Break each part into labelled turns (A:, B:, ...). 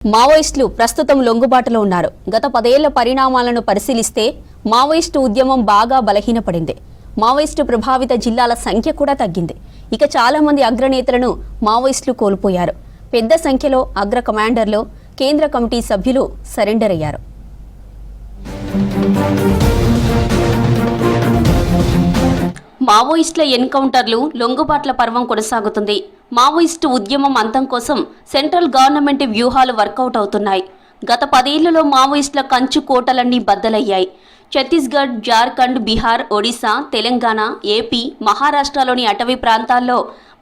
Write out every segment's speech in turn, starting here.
A: మావోయిస్టులు ప్రస్తుతం లొంగుబాటులో ఉన్నారు. గత 10 ఏళ్ల పరిణామాలను పరిశీలిస్తే మావోయిస్టు ఉద్యమం బాగా బలహీనపడింది. మావోయిస్టు ప్రభావిత జిల్లాల సంఖ్య కూడా తగ్గింది. ఇక చాలా మంది అగ్రనేతలను మావోయిస్టులు కోల్పోయారు. పెద్ద సంఖ్యలో అగ్ర కమాండర్లు, కేంద్ర కమిటీ సభ్యులు సరెండర్ అయ్యారు. మావోయిస్టుల ఎన్కౌంటర్లు, లొంగుబాట్ల పర్వం కొనసాగుతుంది. మావోయిస్టు ఉద్యమం అంతం కోసం సెంట్రల్ గవర్నమెంట్ వ్యూహాలు వర్కౌట్ అవుతున్నాయి. గత 10 ఏళ్లలో మావోయిస్టుల కంచు కోటలన్నీ బద్దలయ్యాయి. ఛత్తీస్గఢ్, జార్ఖండ్, బీహార్, ఒడిశా, తెలంగాణ, ఏపీ, మహారాష్ట్రలోని అటవీ ప్రాంతాల్లో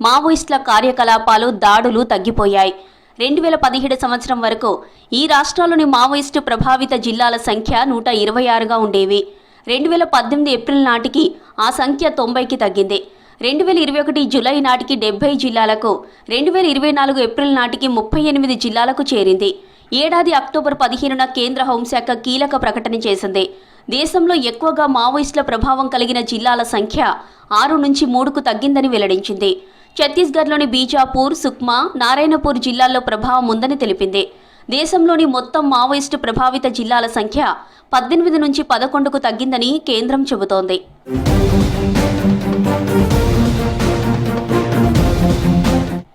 A: మావోయిస్టుల కార్యకలాపాలు, దాడులు తగ్గిపోయాయి. 2017 సంవత్సరం వరకు ఈ రాష్ట్రాల్లోని మావోయిస్టు ప్రభావిత జిల్లాల సంఖ్య 126గా ఉండేవి. 2018 ఏప్రిల్ నాటికి ఆ సంఖ్య 90కి తగ్గింది. 2021 జూలై నాటికి 70 జిల్లాలకు, 2024 ఏప్రిల్ నాటికి 38 జిల్లాలకు చేరింది. ఏడాది అక్టోబర్ 15న కేంద్ర హోంశాఖ కీలక ప్రకటన చేసింది. దేశంలో ఎక్కువగా మావోయిస్టుల ప్రభావం కలిగిన జిల్లాల సంఖ్య 6 నుంచి 3కు తగ్గిందని వెల్లడించింది. ఛత్తీస్గఢ్లోని బీజాపూర్, సుక్మా, నారాయణపూర్ జిల్లాల్లో ప్రభావం ఉందని తెలిపింది. దేశంలోని మొత్తం మావోయిస్టు ప్రభావిత జిల్లాల సంఖ్య 18 నుంచి 11కు తగ్గిందని కేంద్రం చెబుతోంది.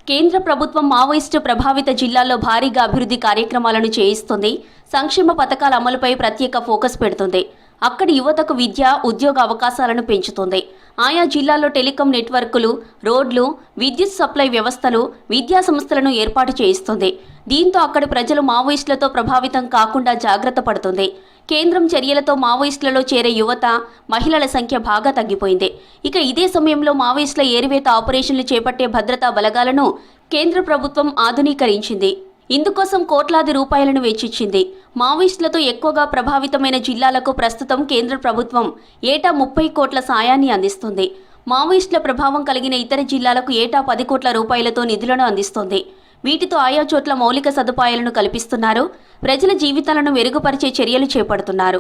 A: కేంద్ర ప్రభుత్వం మావోయిస్టు ప్రభావిత జిల్లాల్లో భారీగా అభివృద్ధి కార్యక్రమాలను చేయిస్తుంది. సంక్షేమ పథకాల అమలుపై ప్రత్యేక ఫోకస్ పెడుతుంది. అక్కడి యువతకు విద్య, ఉద్యోగ అవకాశాలను పెంచుతుంది. ఆయా జిల్లాల్లో టెలికాం నెట్వర్కులు, రోడ్లు, విద్యుత్ సప్లై వ్యవస్థలు, విద్యా సంస్థలను ఏర్పాటు చేయిస్తుంది. దీంతో అక్కడి ప్రజలు మావోయిస్టులతో ప్రభావితం కాకుండా జాగ్రత్త పడుతుంది. కేంద్రం చర్యలతో మావోయిస్టులలో చేరే యువత, మహిళల సంఖ్య బాగా తగ్గిపోయింది. ఇక ఇదే సమయంలో మావోయిస్టుల ఏరివేత ఆపరేషన్లు చేపట్టే భద్రతా బలగాలను కేంద్ర ప్రభుత్వం ఆధునీకరించింది. ఇందుకోసం కోట్లాది రూపాయలను వెచ్చించింది. మావోయిస్టులతో ఎక్కువగా ప్రభావితమైన జిల్లాలకు ప్రస్తుతం కేంద్ర ప్రభుత్వం ఏటా 30 కోట్ల సాయాన్ని అందిస్తుంది. మావోయిస్టుల ప్రభావం కలిగిన ఇతర జిల్లాలకు ఏటా 10 కోట్ల రూపాయలతో నిధులను అందిస్తోంది. వీటితో ఆయా చోట్ల మౌలిక సదుపాయాలను కల్పిస్తున్నారు. ప్రజల జీవితాలను మెరుగుపరిచే చర్యలు చేపడుతున్నారు.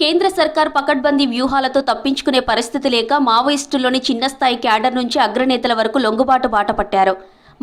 A: కేంద్ర సర్కార్ పకడ్బందీ వ్యూహాలతో తప్పించుకునే పరిస్థితి లేక మావోయిస్టుల్లోని చిన్న స్థాయి క్యాడర్ నుంచి అగ్రనేతల వరకు లొంగుబాటు బాట పట్టారు.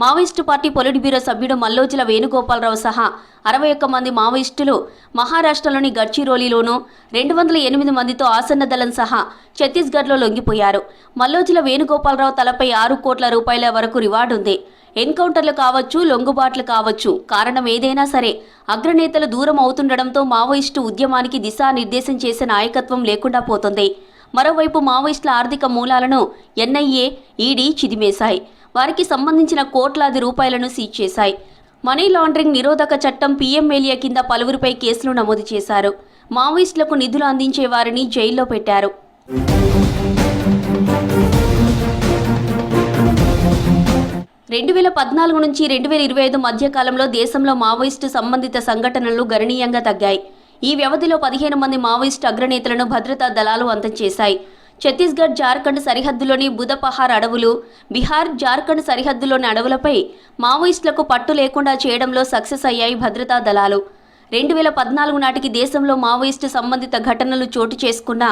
A: మావోయిస్టు పార్టీ పొలిట్ బ్యూరో సభ్యుడు మల్లోజుల వేణుగోపాలరావు సహా 61 మంది మావోయిస్టులు మహారాష్ట్రలోని గడ్చిరోలిలోనూ, 208 మందితో ఆసన్న దళం సహా ఛత్తీస్గఢ్లో లొంగిపోయారు. మల్లోజుల వేణుగోపాలరావు తలపై 6 కోట్ల రూపాయల వరకు రివార్డు ఉంది. ఎన్కౌంటర్లు కావచ్చు, లొంగుబాట్లు కావచ్చు, కారణం ఏదైనా సరే అగ్రనేతలు దూరం అవుతుండడంతో మావోయిస్టు ఉద్యమానికి దిశానిర్దేశం చేసే నాయకత్వం లేకుండా పోతుంది. మరోవైపు మావోయిస్టుల ఆర్థిక మూలాలను ఎన్ఐఏ, ఈడీ చిదిమేశాయి. వారికి సంబంధించిన కోట్లాది రూపాయలను సీజ్ చేశాయి. మనీ లాండరింగ్ నిరోధక చట్టం పీఎంఎల్ఏ కింద పలువురిపై కేసులు నమోదు చేశారు. మావోయిస్టులకు నిధులు అందించే వారిని జైల్లో పెట్టారు. 2014 నుంచి 2025 మధ్య కాలంలో దేశంలో మావోయిస్టు సంబంధిత సంఘటనలు గణనీయంగా తగ్గాయి. ఈ వ్యవధిలో 15 మంది మావోయిస్టు అగ్రనేతలను భద్రతా దళాలు అంతం చేశాయి. ఛత్తీస్గఢ్, జార్ఖండ్ సరిహద్దులోని బుదపహార్ అడవులు, బీహార్, జార్ఖండ్ సరిహద్దులోని అడవులపై మావోయిస్టులకు పట్టు లేకుండా చేయడంలో సక్సెస్ అయ్యాయి భద్రతా దళాలు. 2014 నాటికి దేశంలో మావోయిస్టు సంబంధిత ఘటనలు చోటు చేసుకున్న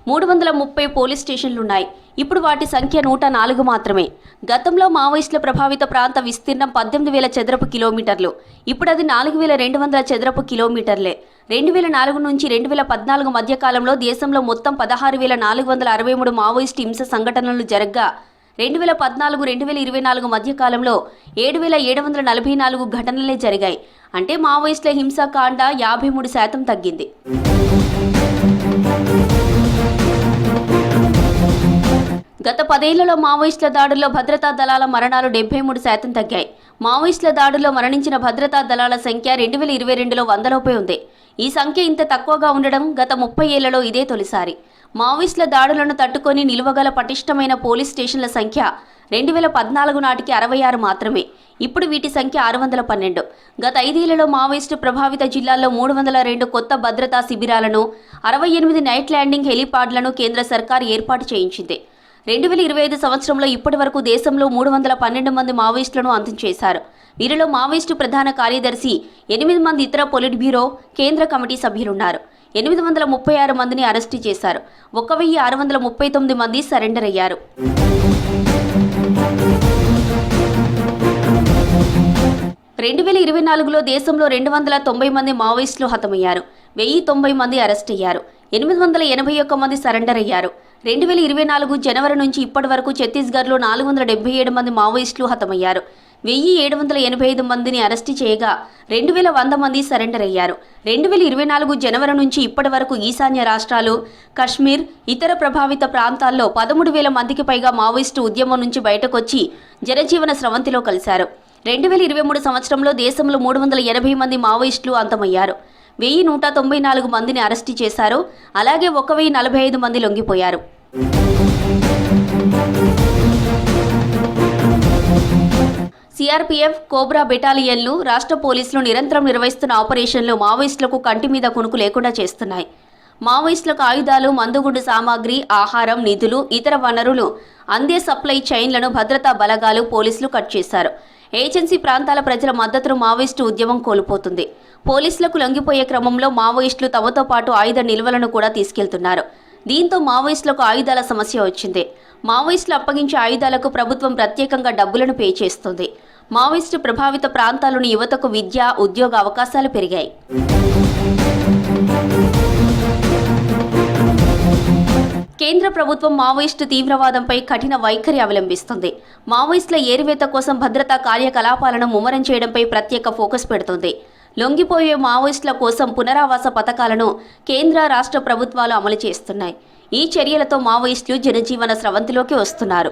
A: 330 పోలీస్ స్టేషన్లున్నాయి. ఇప్పుడు వాటి సంఖ్య 104 మాత్రమే. గతంలో మావోయిస్టుల ప్రభావిత ప్రాంత విస్తీర్ణం 18,000 చదరపు కిలోమీటర్లు. ఇప్పుడు అది 4,200 చదరపు కిలోమీటర్లే. 2004 నుంచి 2014 మధ్య కాలంలో దేశంలో మొత్తం 16,463 మావోయిస్టు హింస సంఘటనలు జరగ్గా 2014-2024 మధ్య కాలంలో 7,744 ఘటనలే జరిగాయి. అంటే మావోయిస్టుల హింసాకాండ 53% తగ్గింది. గత 10 ఏళ్లలో మావోయిస్టుల దాడుల్లో భద్రతా దళాల మరణాలు 73% తగ్గాయి. మావోయిస్టుల దాడుల్లో మరణించిన భద్రతా దళాల సంఖ్య 2022లో 100లోపే ఉంది. ఈ సంఖ్య ఇంత తక్కువగా ఉండడం గత 30 ఏళ్లలో ఇదే తొలిసారి. మావోయిస్టుల దాడులను తట్టుకొని నిలువగల పటిష్టమైన పోలీస్ స్టేషన్ల సంఖ్య 2014 నాటికి 66 మాత్రమే. ఇప్పుడు వీటి సంఖ్య 612. గత 5 ఏళ్లలో మావోయిస్టు ప్రభావిత జిల్లాల్లో 302 కొత్త భద్రతా శిబిరాలను, 68 నైట్ ల్యాండింగ్ హెలిపాడ్లను కేంద్ర సర్కార్ ఏర్పాటు చేయించింది. 2025 సంవత్సరంలో ఇప్పటి వరకు దేశంలో 312 మంది మావోయిస్టులను అంతం చేశారు. వీరిలో మావోయిస్టు ప్రధాన కార్యదర్శి, 8 మంది ఇతర పొలిట్ బ్యూరో, కేంద్ర కమిటీ సభ్యులున్నారు. 836 మందిని అరెస్టు చేశారు. 1639 మంది సరెండర్ అయ్యారు. 2024లో దేశంలో 290 మంది మావోయిస్టులు హతమయ్యారు. 1090 మంది అరెస్ట్ అయ్యారు. 881 మంది సరెండర్ అయ్యారు. 2024 జనవరి నుంచి ఇప్పటి వరకు ఛత్తీస్గఢ్లో 477 మంది మావోయిస్టులు హతమయ్యారు. 1785 మందిని అరెస్టు చేయగా 2100 మంది సరెండర్ అయ్యారు. 2024 జనవరి నుంచి ఇప్పటి వరకు ఈశాన్య రాష్ట్రాలు, కశ్మీర్, ఇతర ప్రభావిత ప్రాంతాల్లో 13,000 మందికి పైగా మావోయిస్టు ఉద్యమం నుంచి బయటకొచ్చి జనజీవన స్రవంతిలో కలిశారు. 2023 సంవత్సరంలో దేశంలో 380 మంది మావోయిస్టులు అంతమయ్యారు. 1194 మందిని అరెస్టు చేశారు. అలాగే 1045 మంది లొంగిపోయారు. సిఆర్పీఎఫ్, కోబ్రా బెటాలియన్లు, రాష్ట్ర పోలీసులు నిరంతరం నిర్వహిస్తున్న ఆపరేషన్లు మావోయిస్టులకు కంటి మీద కునుకు లేకుండా చేస్తున్నాయి. మావోయిస్టులకు ఆయుధాలు, మందుగుండు సామాగ్రి, ఆహారం, నిధులు, ఇతర వనరులు అందే సప్లై చైన్లను భద్రతా బలగాలు, పోలీసులు కట్ చేశారు. ఏజెన్సీ ప్రాంతాల ప్రజల మద్దతును మావోయిస్టు ఉద్యమం కోల్పోతుంది. పోలీసులకు లొంగిపోయే క్రమంలో మావోయిస్టులు తమతో పాటు ఆయుధ నిల్వలను కూడా తీసుకెళ్తున్నారు. దీంతో మావోయిస్టులకు ఆయుధాల సమస్య వచ్చింది. మావోయిస్టులు అప్పగించే ఆయుధాలకు ప్రభుత్వం ప్రత్యేకంగా డబ్బులను పే చేస్తుంది. మావోయిస్టు ప్రభావిత ప్రాంతాల్లోని యువతకు విద్య, ఉద్యోగ అవకాశాలు పెరిగాయి. కేంద్ర ప్రభుత్వం మావోయిస్టు తీవ్రవాదంపై కఠిన వైఖరి అవలంబిస్తుంది. మావోయిస్టుల ఏరివేత కోసం భద్రతా కార్యకలాపాలను ముమ్మరం చేయడంపై ప్రత్యేక ఫోకస్ పెడుతుంది. లొంగిపోయే మావోయిస్టుల కోసం పునరావాస పథకాలను కేంద్ర, రాష్ట్ర ప్రభుత్వాలు అమలు చేస్తున్నాయి. ఈ చర్యలతో మావోయిస్టులు జనజీవన స్రవంతిలోకి వస్తున్నారు.